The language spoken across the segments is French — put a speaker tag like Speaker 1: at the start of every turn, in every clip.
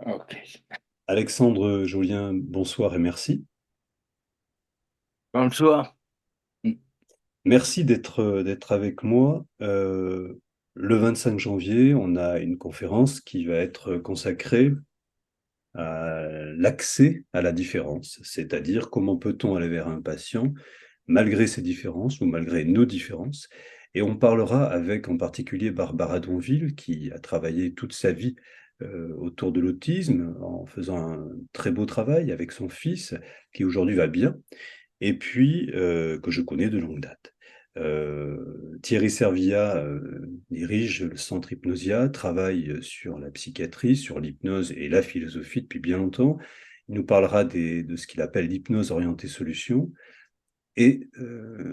Speaker 1: Ok.
Speaker 2: Alexandre Jolien, bonsoir et merci.
Speaker 1: Bonsoir.
Speaker 2: Merci d'être avec moi. Le 25 janvier, on a une conférence qui va être consacrée à l'accès à la différence, c'est-à-dire comment peut-on aller vers un patient malgré ses différences ou malgré nos différences. Et on parlera avec en particulier Barbara Donville, qui a travaillé toute sa vie autour de l'autisme en faisant un très beau travail avec son fils, qui aujourd'hui va bien, et puis que je connais de longue date. Thierry Servia dirige le centre Hypnosia, travaille sur la psychiatrie, sur l'hypnose et la philosophie depuis bien longtemps. Il nous parlera de ce qu'il appelle l'hypnose orientée solution. Et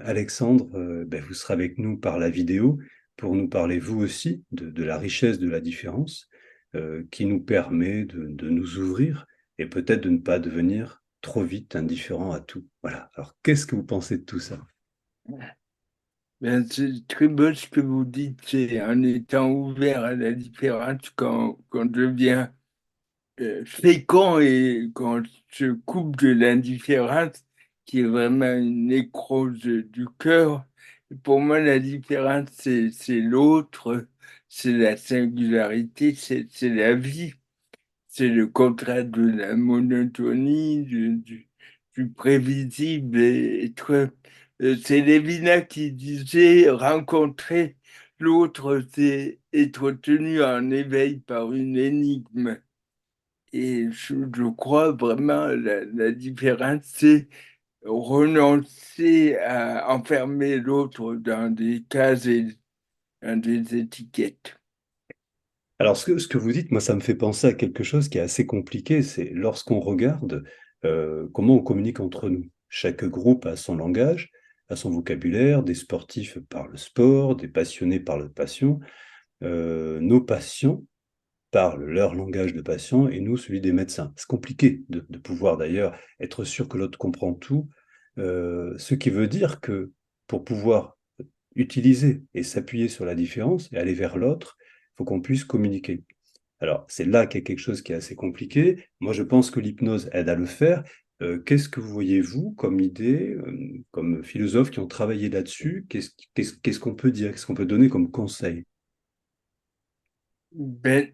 Speaker 2: Alexandre, ben, vous serez avec nous par la vidéo pour nous parler, vous aussi, de la richesse de la différence qui nous permet de nous ouvrir et peut-être de ne pas devenir trop vite indifférent à tout. Voilà. Alors, qu'est-ce que vous pensez de tout ça?
Speaker 1: Ben, c'est très beau ce que vous dites, c'est en étant ouvert à la différence qu'on devient fécond et qu'on se coupe de l'indifférence qui est vraiment une nécrose du cœur. Et pour moi, la différence, c'est l'autre, c'est la singularité, c'est la vie. C'est le contraire de la monotonie, du prévisible et être. C'est Lévinas qui disait rencontrer l'autre, c'est être tenu en éveil par une énigme. Et je crois vraiment la différence, c'est renoncer à enfermer l'autre dans des cases et dans des étiquettes.
Speaker 2: Alors, ce que vous dites, moi, ça me fait penser à quelque chose qui est assez compliqué. C'est lorsqu'on regarde comment on communique entre nous. Chaque groupe a son langage, a son vocabulaire. Des sportifs parlent le sport, des passionnés parlent de passion. Nos patients parlent leur langage de patient et nous celui des médecins. C'est compliqué de pouvoir d'ailleurs être sûr que l'autre comprend tout, ce qui veut dire que pour pouvoir utiliser et s'appuyer sur la différence et aller vers l'autre, il faut qu'on puisse communiquer. Alors, c'est là qu'il y a quelque chose qui est assez compliqué. Moi, je pense que l'hypnose aide à le faire. Qu'est-ce que vous voyez, vous, comme idée, comme philosophes qui ont travaillé là-dessus? Qu'est-ce qu'on peut dire? Qu'est-ce qu'on peut donner comme conseil?
Speaker 1: Ben,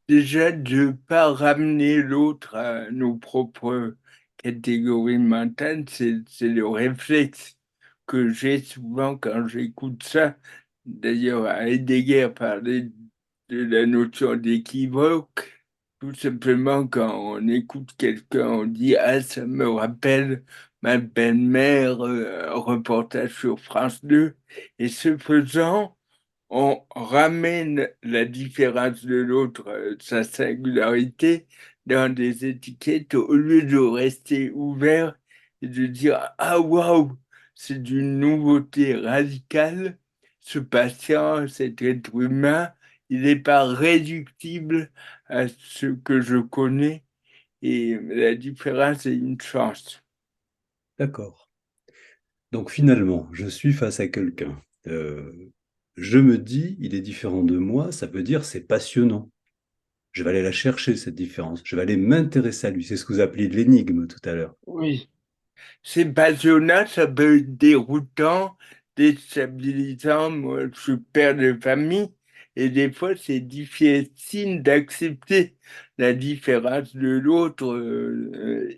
Speaker 1: déjà, de ne pas ramener l'autre à nos propres catégories mentales, c'est le réflexe que j'ai souvent quand j'écoute ça. D'ailleurs, Heidegger parlait de la notion d'équivoque. Tout simplement, quand on écoute quelqu'un, on dit, ah, ça me rappelle ma belle-mère, un reportage sur France 2. Et ce faisant, on ramène la différence de l'autre, sa singularité, dans des étiquettes au lieu de rester ouvert et de dire, ah waouh, c'est d'une nouveauté radicale. Ce patient, cet être humain, il n'est pas réductible à ce que je connais et la différence est une chance.
Speaker 2: D'accord. Donc finalement, je suis face à quelqu'un. Je me dis, il est différent de moi, ça veut dire c'est passionnant. Je vais aller la chercher, cette différence. Je vais aller m'intéresser à lui. C'est ce que vous appeliez de l'énigme tout à l'heure.
Speaker 1: Oui. C'est passionnant, ça peut être déroutant, déstabilisant. Moi, je suis père de famille et des fois, c'est difficile d'accepter la différence de l'autre.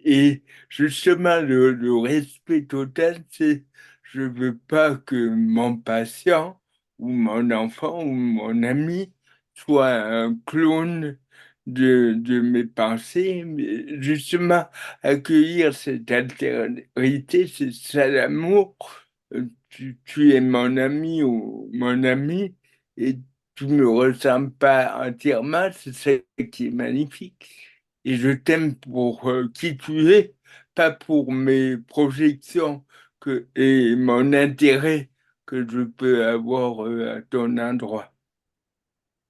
Speaker 1: Et justement, le respect total, c'est je veux pas que mon patient ou mon enfant ou mon ami soit un clone de mes pensées, mais justement accueillir cette altérité, c'est ça l'amour. Tu es mon ami ou mon ami et tu me ressembles pas entièrement, c'est ça qui est magnifique. Et je t'aime pour qui tu es, pas pour mes projections et mon intérêt que je peux avoir à ton endroit.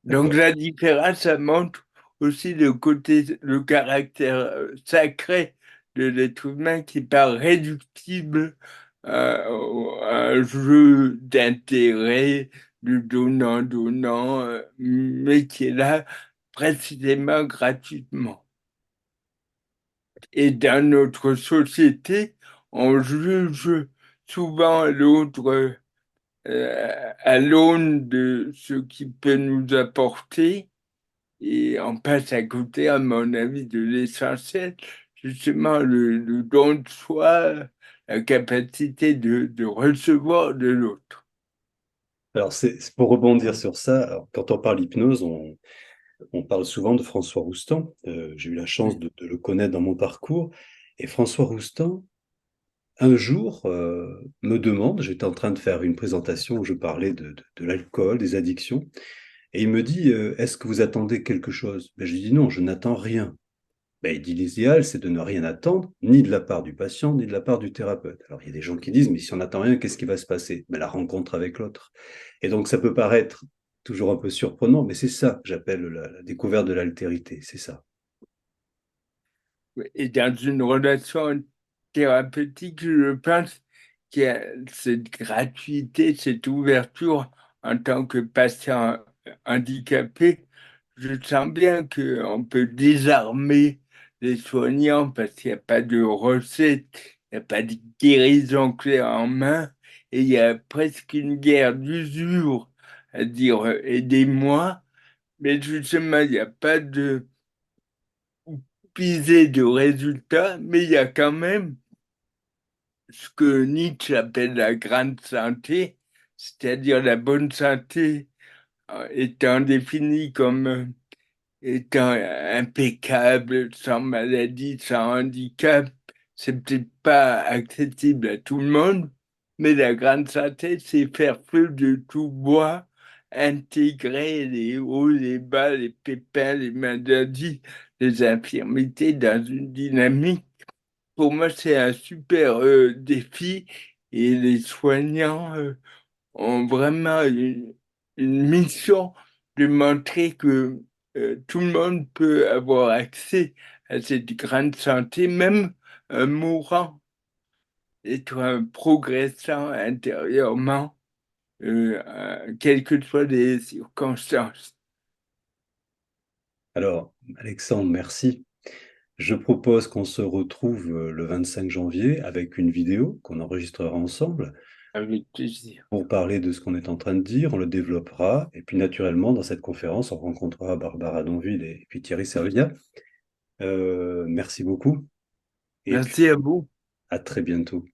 Speaker 1: Donc
Speaker 2: D'accord.
Speaker 1: la différence, ça montre aussi le côté, le caractère sacré de l'être humain qui n'est pas réductible à un jeu d'intérêt, de donnant-donnant, mais qui est là précisément gratuitement. Et dans notre société, on juge souvent l'autre à l'aune de ce qu'il peut nous apporter et on passe à côté, à mon avis, de l'essentiel, justement le don de soi, la capacité de recevoir de l'autre.
Speaker 2: Alors, c'est pour rebondir sur ça, alors, quand on parle hypnose, on parle souvent de François Roustan. J'ai eu la chance
Speaker 1: Oui,
Speaker 2: de le connaître dans mon parcours. Et François Roustan, un jour, me demande, j'étais en train de faire une présentation où je parlais de l'alcool, des addictions, et il me dit, est-ce que vous attendez quelque chose? Ben, je lui dis non, je n'attends rien. Ben, il dit l'idéal, c'est de ne rien attendre, ni de la part du patient, ni de la part du thérapeute. Alors, il y a des gens qui disent, mais si on n'attend rien, qu'est-ce qui va se passer? Ben, la rencontre avec l'autre. Et donc, ça peut paraître toujours un peu surprenant, mais c'est ça que j'appelle la découverte de l'altérité, c'est ça.
Speaker 1: oui. Et dans une relation thérapeutique, je pense qu'il y a cette gratuité, cette ouverture en tant que patient handicapé. Je sens bien qu'on peut désarmer les soignants parce qu'il n'y a pas de recette, il n'y a pas de guérison clé en main, et il y a presque une guerre d'usure à dire aidez-moi, mais justement, il n'y a pas de pisée de résultats, mais il y a quand même ce que Nietzsche appelle la grande santé, c'est-à-dire la bonne santé étant définie comme étant impeccable, sans maladie, sans handicap. C'est peut-être pas accessible à tout le monde, mais la grande santé, c'est faire feu de tout bois, intégrer les hauts, les bas, les pépins, les maladies, les infirmités dans une dynamique. Pour moi, c'est un super défi et les soignants ont vraiment une mission de montrer que tout le monde peut avoir accès à cette grande santé, même un mourant, être progressant intérieurement, quelles que soient les circonstances.
Speaker 2: Alors, Alexandre, merci. Je propose qu'on se retrouve le 25 janvier avec une vidéo qu'on enregistrera ensemble
Speaker 1: Avec plaisir.
Speaker 2: pour parler de ce qu'on est en train de dire, on le développera, et puis naturellement, dans cette conférence, on rencontrera Barbara Donville et puis Thierry Servilia. Merci beaucoup, et puis
Speaker 1: Merci à vous.
Speaker 2: à très bientôt.